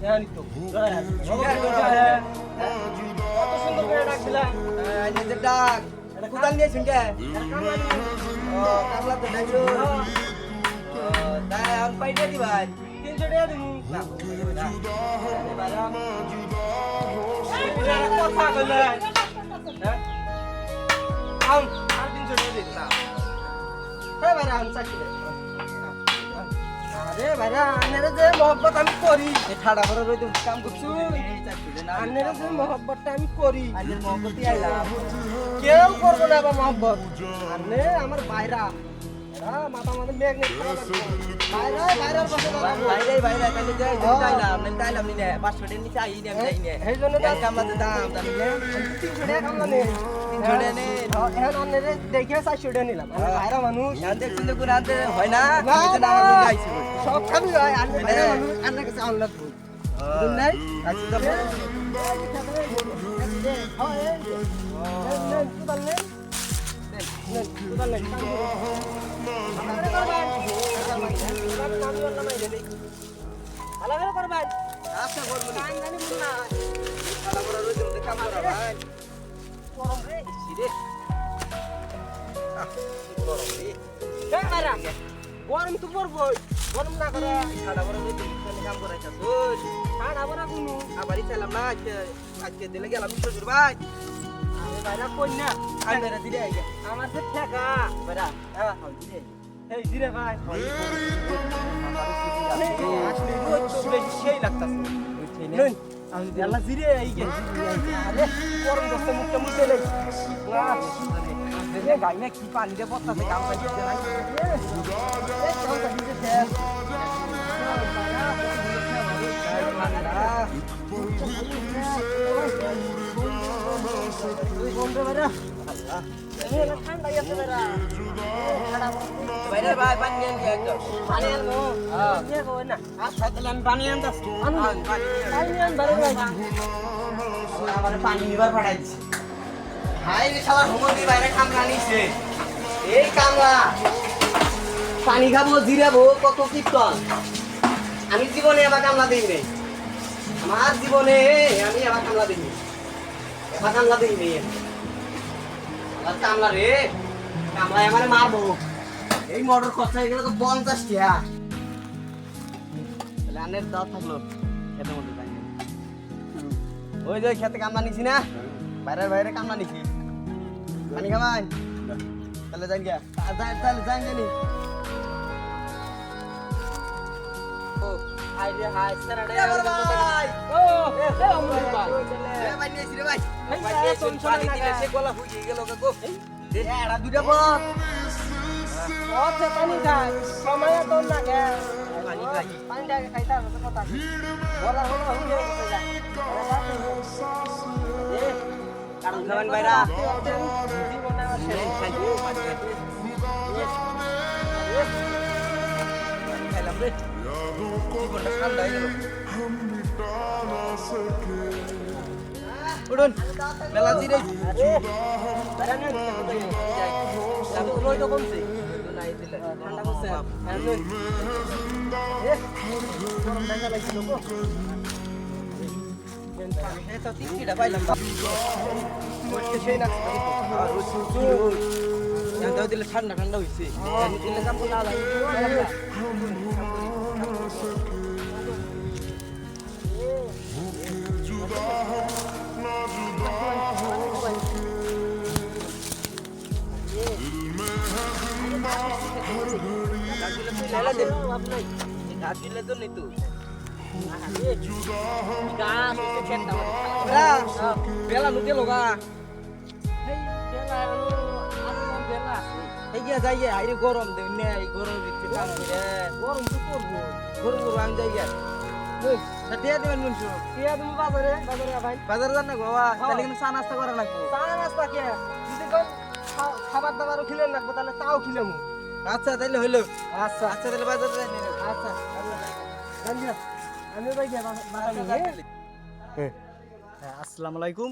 জানি তো কত সুন্দর করে ডাকছিলাম নিজের ডাক কোথাল নিয়েছেন কে কামলা তো ডাকলো তাই আমি পাইতে দি ভাই 300 টাকা দিমু না কথা কইলে হ্যাঁ আর 300 টাকা দিন না হ্যাঁ ভাই আমি চাকরি আরে ভাইরা আন্নের যে মহব্বত আমি করি এই ঠাডা করে রইতে কাম করছু এই চাকরি না আন্নের যে মহব্বতটা আমি করি আজের মহব্বতই আইলাম কেউ করবো না বা মহব্বত আন্নে আমার ভাইরা এরা মাথা মাথা ম্যাগনেট করা লাগবে ভাইরার পাশে দাঁড়াবো ভাই তাহলে যাই যাইলাম না তাইলাম নি 500 টাকা নিচে আই নি আমি যাই নি এই জন্য তো কামলাতে দাম জানি না 300 টাকা কামলা নে 300 টাকা নে এখন আন্নের দেখে 400 টাকা নিলাম আমার ভাইরা মানুষ এখন দেখছেন যে কোন আনতে হয় না না, আমি তো না। আমার লোক আইছি সব খাবি ভাই আন্নের ভাইরা মানুষ আন্নের কাছে আনলা তো বুঝলেন নাই আচ্ছা তো আচ্ছা করব না খালা করে রইতে মধ্যে কাম করা ভাই সিরে গরম রে গরম তো পড়বো গরম না করে খালা করে রইতে মধ্যে কাম করাইতা তুই ঠান্ডা পড়া কোনো আবারই চাইলাম না আজকে দিলে গেলাম শ্বশুর ভাই আরে ভাইরা কই না আমি বেড়া দিলে আইগে আমার তো ঠেকা বেড়া হ্যাঁ দিলে এই দিরে ভাই আসলে রোজ তো বেশি সেই লাগতাছে নেন আমি আল্লাহ জিরে এই গে আরে গরম দস্তে মুখটা মুছে লই না গাই না কি পানি দিয়ে পড়তাছে কাম পাইছে না এই চালটা দিতে শেষ তুই বন্ধ বেরা এই ঠান্ডা গেছে বেরা বাইরে ভাই পানি নিয়ে গে একদম পানি আনবো হ্যাঁ কে কই না আচ্ছা তাহলে আমি পানি আনতাছি পানি আন বারে ভাই আমার পানি নিবার পাঠাই দিছি হাই রে শালা হোমদি বাইরে কামলা নিছে এই কামলা পানি খাবো জিরাবো কত কীর্তন আমি জীবনে আবার কামলা দিই নাই আমার জীবনে আমি আবার কামলা দিই এবার কামলা দিই নাই আর কামলা রে কামলা আমারে মারবো এই মোটর খরচ হয়ে গেলে তো 50 টাকা তাহলে আনের দাও থাকলো খেতে মধ্যে যাই ওই যে খেতে কামলা নিছি না বাইরে কামলা নিছি পানি খাবাই তাহলে যাই গিয়া তাহলে যাই জানি ও হাই রে হাই সারা রে ভাই ও আমুল ভাই এ ভাই নিয়েছি রে ভাই ভাই, ভাই নিয়েছি শোন, শোন পানি না দিলে গা। সে গলা ফুটিয়ে গেল গো দে এড়া দুইটা বল ওতে পানি খাই সময় তো না গে পানি খাই। পানি ডাকে খাইতা হবে কথা বলা হলো হইছে কোথায় যা এ কারণ খাবেন ভাইরা জীবনে আর শেষ খাইলাম রে জীবনটা ঠান্ডা হয়ে গেল উঠুন মেলা জিরে আরে বারানে যাই আমি তো রইতো কমছে নাই দিলে ঠান্ডা করছে হ্যাঁ লই এ গরম দেখা লাগছিল গো এই তো তিনটা পাইলাম বসতে সেই না আর রুচি দিলে ঠান্ডা ঠান্ডা হইছে দিলে কাম না লাগে গাছগুলো তো নিতু বেলা নুকে লগা এই গিয়া যাই আইরে গরম দেন না এই গরম দিতে কাম করে গরম তো করবো গরম গরম আমি যাই গিয়া টিয়া দেবেন মুনসু টিয়া তুমি বাজারে ভাই বাজার যান না বাবা তাহলে কিন্তু চা নাস্তা করা লাগবে চা নাস্তা কে যদি কোন খাবার দাবারও খিলে লাগবে তাহলে তাও খিলামু আচ্ছা তাহলে হইলো আচ্ছা আচ্ছা তাহলে বাজার যাই না আচ্ছা জানিয়া আমি ভাই গিয়া বাজারে হ্যাঁ আসসালামু আলাইকুম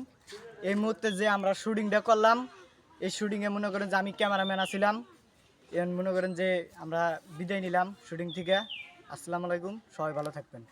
এই মুহূর্তে যে আমরা শুটিংটা করলাম এই শুটিংয়ে মনে করেন যে আমি ক্যামেরাম্যান আছিলাম মনে করেন যে আমরা বিদায় নিলাম শুটিং থেকে আসসালামু আলাইকুম সবাই ভালো থাকবেন